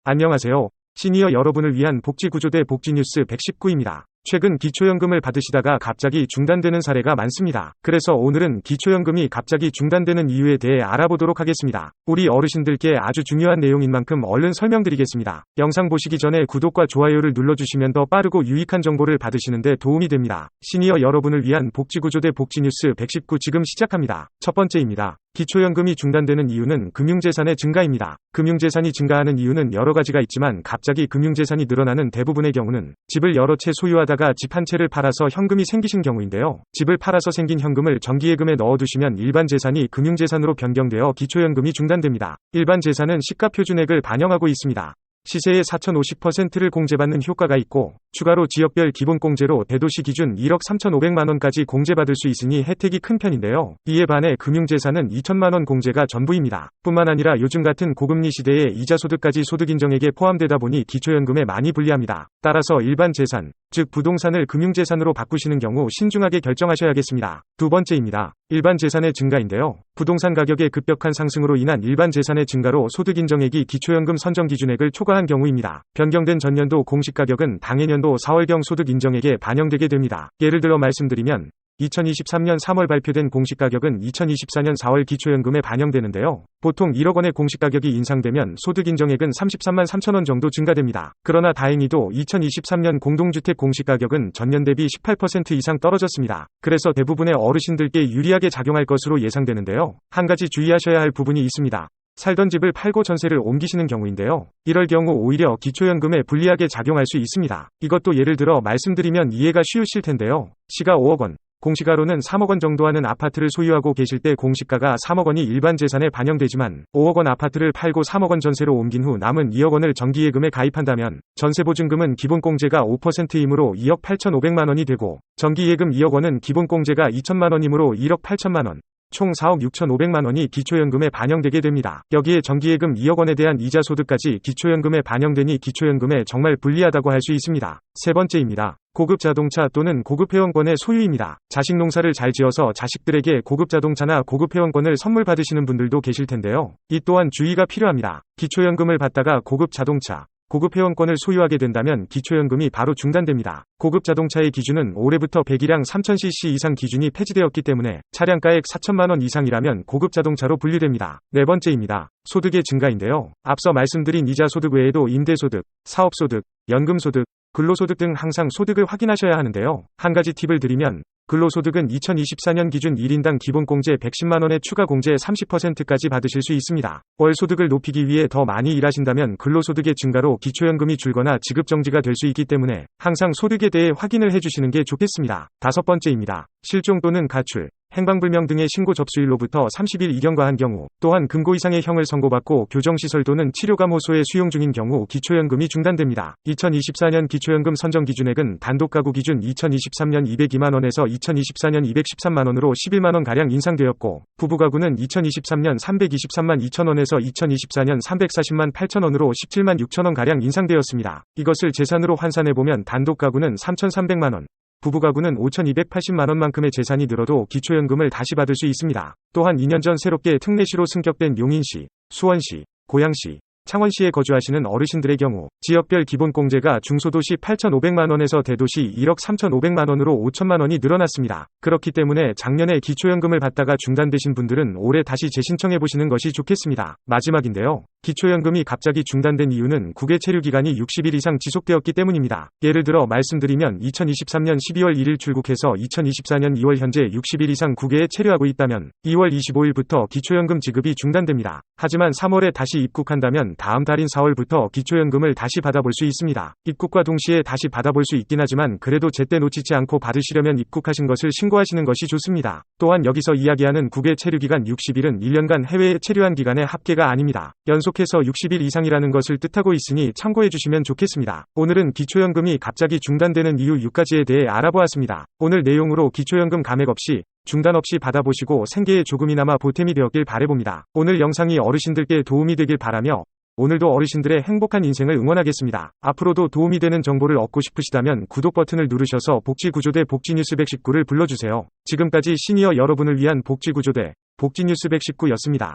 안녕하세요. 시니어 여러분을 위한 복지구조대 복지뉴스 119입니다. 최근 기초연금을 받으시다가 갑자기 중단되는 사례가 많습니다. 그래서 오늘은 기초연금이 갑자기 중단되는 이유에 대해 알아보도록 하겠습니다. 우리 어르신들께 아주 중요한 내용인 만큼 얼른 설명드리겠습니다. 영상 보시기 전에 구독과 좋아요를 눌러주시면 더 빠르고 유익한 정보를 받으시는 데 도움이 됩니다. 시니어 여러분을 위한 복지구조대 복지뉴스 119 지금 시작합니다. 첫 번째입니다. 기초연금이 중단되는 이유는 금융재산의 증가입니다. 금융재산이 증가하는 이유는 여러 가지가 있지만 갑자기 금융재산이 늘어나는 대부분의 경우는 집을 여러 채 소유하다가 집 한 채를 팔아서 현금이 생기신 경우인데요. 집을 팔아서 생긴 현금을 정기예금에 넣어두시면 일반 재산이 금융재산으로 변경되어 기초연금이 중단됩니다. 일반 재산은 시가표준액을 반영하고 있습니다. 시세의 4,050%를 공제받는 효과가 있고 추가로 지역별 기본공제로 대도시 기준 1억 3,500만원까지 공제받을 수 있으니 혜택이 큰 편인데요. 이에 반해 금융재산은 2천만원 공제가 전부입니다. 뿐만 아니라 요즘 같은 고금리 시대에 이자소득까지 소득인정액에 포함되다 보니 기초연금에 많이 불리합니다. 따라서 일반 재산, 즉 부동산을 금융재산으로 바꾸시는 경우 신중하게 결정하셔야겠습니다. 두 번째입니다. 일반 재산의 증가인데요. 부동산 가격의 급격한 상승으로 인한 일반 재산의 증가로 소득인정액이 기초연금 선정 기준액을 초과한 경우입니다. 변경된 전년도 공시가격은 당해년도 4월경 소득인정액에 반영되게 됩니다. 예를 들어 말씀드리면 2023년 3월 발표된 공시가격은 2024년 4월 기초연금에 반영되는데요. 보통 1억 원의 공시가격이 인상되면 소득인정액은 33만 3천원 정도 증가됩니다. 그러나 다행히도 2023년 공동주택 공시가격은 전년 대비 18% 이상 떨어졌습니다. 그래서 대부분의 어르신들께 유리하게 작용할 것으로 예상되는데요. 한 가지 주의하셔야 할 부분이 있습니다. 살던 집을 팔고 전세를 옮기시는 경우인데요. 이럴 경우 오히려 기초연금에 불리하게 작용할 수 있습니다. 이것도 예를 들어 말씀드리면 이해가 쉬우실 텐데요. 시가 5억 원. 공시가로는 3억 원 정도 하는 아파트를 소유하고 계실 때 공시가가 3억 원이 일반 재산에 반영되지만 5억 원 아파트를 팔고 3억 원 전세로 옮긴 후 남은 2억 원을 정기예금에 가입한다면 전세보증금은 기본공제가 5%이므로 2억 8,500만 원이 되고 정기예금 2억 원은 기본공제가 2천만 원이므로 1억 8천만 원. 총 4억 6,500만 원이 기초연금에 반영되게 됩니다. 여기에 정기예금 2억 원에 대한 이자 소득까지 기초연금에 반영되니 기초연금에 정말 불리하다고 할 수 있습니다. 세 번째입니다. 고급 자동차 또는 고급 회원권의 소유입니다. 자식 농사를 잘 지어서 자식들에게 고급 자동차나 고급 회원권을 선물 받으시는 분들도 계실 텐데요. 이 또한 주의가 필요합니다. 기초연금을 받다가 고급 자동차, 고급 회원권을 소유하게 된다면 기초연금이 바로 중단됩니다. 고급 자동차의 기준은 올해부터 배기량 3000cc 이상 기준이 폐지되었기 때문에 차량가액 4천만 원 이상이라면 고급 자동차로 분류됩니다. 네 번째입니다. 소득의 증가인데요. 앞서 말씀드린 이자 소득 외에도 임대소득, 사업소득, 연금소득, 근로소득 등 항상 소득을 확인하셔야 하는데요. 한 가지 팁을 드리면 근로소득은 2024년 기준 1인당 기본공제 110만원에 추가 공제 30%까지 받으실 수 있습니다. 월소득을 높이기 위해 더 많이 일하신다면 근로소득의 증가로 기초연금이 줄거나 지급정지가 될 수 있기 때문에 항상 소득에 대해 확인을 해주시는 게 좋겠습니다. 다섯 번째입니다. 실종 또는 가출, 행방불명 등의 신고 접수일로부터 30일 이경과한 경우, 또한 금고 이상의 형을 선고받고 교정시설 또는 치료감호소에 수용 중인 경우 기초연금이 중단됩니다. 2024년 기초연금 선정 기준액은 단독가구 기준 2023년 202만원에서 2024년 213만원으로 11만원가량 인상되었고, 부부가구는 2023년 323만 2천원에서 2024년 340만 8천원으로 17만 6천원가량 인상되었습니다. 이것을 재산으로 환산해보면 단독가구는 3,300만원, 부부가구는 5,280만원만큼의 재산이 늘어도 기초연금을 다시 받을 수 있습니다. 또한 2년 전 새롭게 특례시로 승격된 용인시, 수원시, 고양시, 창원시에 거주하시는 어르신들의 경우 지역별 기본공제가 중소도시 8,500만원에서 대도시 1억 3,500만원으로 5천만원이 늘어났습니다. 그렇기 때문에 작년에 기초연금을 받다가 중단되신 분들은 올해 다시 재신청해보시는 것이 좋겠습니다. 마지막인데요. 기초연금이 갑자기 중단된 이유는 국외 체류 기간이 60일 이상 지속되었기 때문입니다. 예를 들어 말씀드리면 2023년 12월 1일 출국해서 2024년 2월 현재 60일 이상 국외에 체류하고 있다면 2월 25일부터 기초연금 지급이 중단됩니다. 하지만 3월에 다시 입국한다면 다음 달인 4월부터 기초연금을 다시 받아볼 수 있습니다. 입국과 동시에 다시 받아볼 수 있긴 하지만 그래도 제때 놓치지 않고 받으시려면 입국하신 것을 신고하시는 것이 좋습니다. 또한 여기서 이야기하는 국외 체류기간 60일은 1년간 해외에 체류한 기간의 합계가 아닙니다. 연속해서 60일 이상이라는 것을 뜻하고 있으니 참고해 주시면 좋겠습니다. 오늘은 기초연금이 갑자기 중단되는 이유 6가지에 대해 알아보았습니다. 오늘 내용으로 기초연금 감액 없이 중단 없이 받아보시고 생계에 조금이나마 보탬이 되었길 바라봅니다. 오늘 영상이 어르신들께 도움이 되길 바라며 오늘도 어르신들의 행복한 인생을 응원하겠습니다. 앞으로도 도움이 되는 정보를 얻고 싶으시다면 구독 버튼을 누르셔서 복지구조대 복지뉴스 119를 불러주세요. 지금까지 시니어 여러분을 위한 복지구조대 복지뉴스 119였습니다.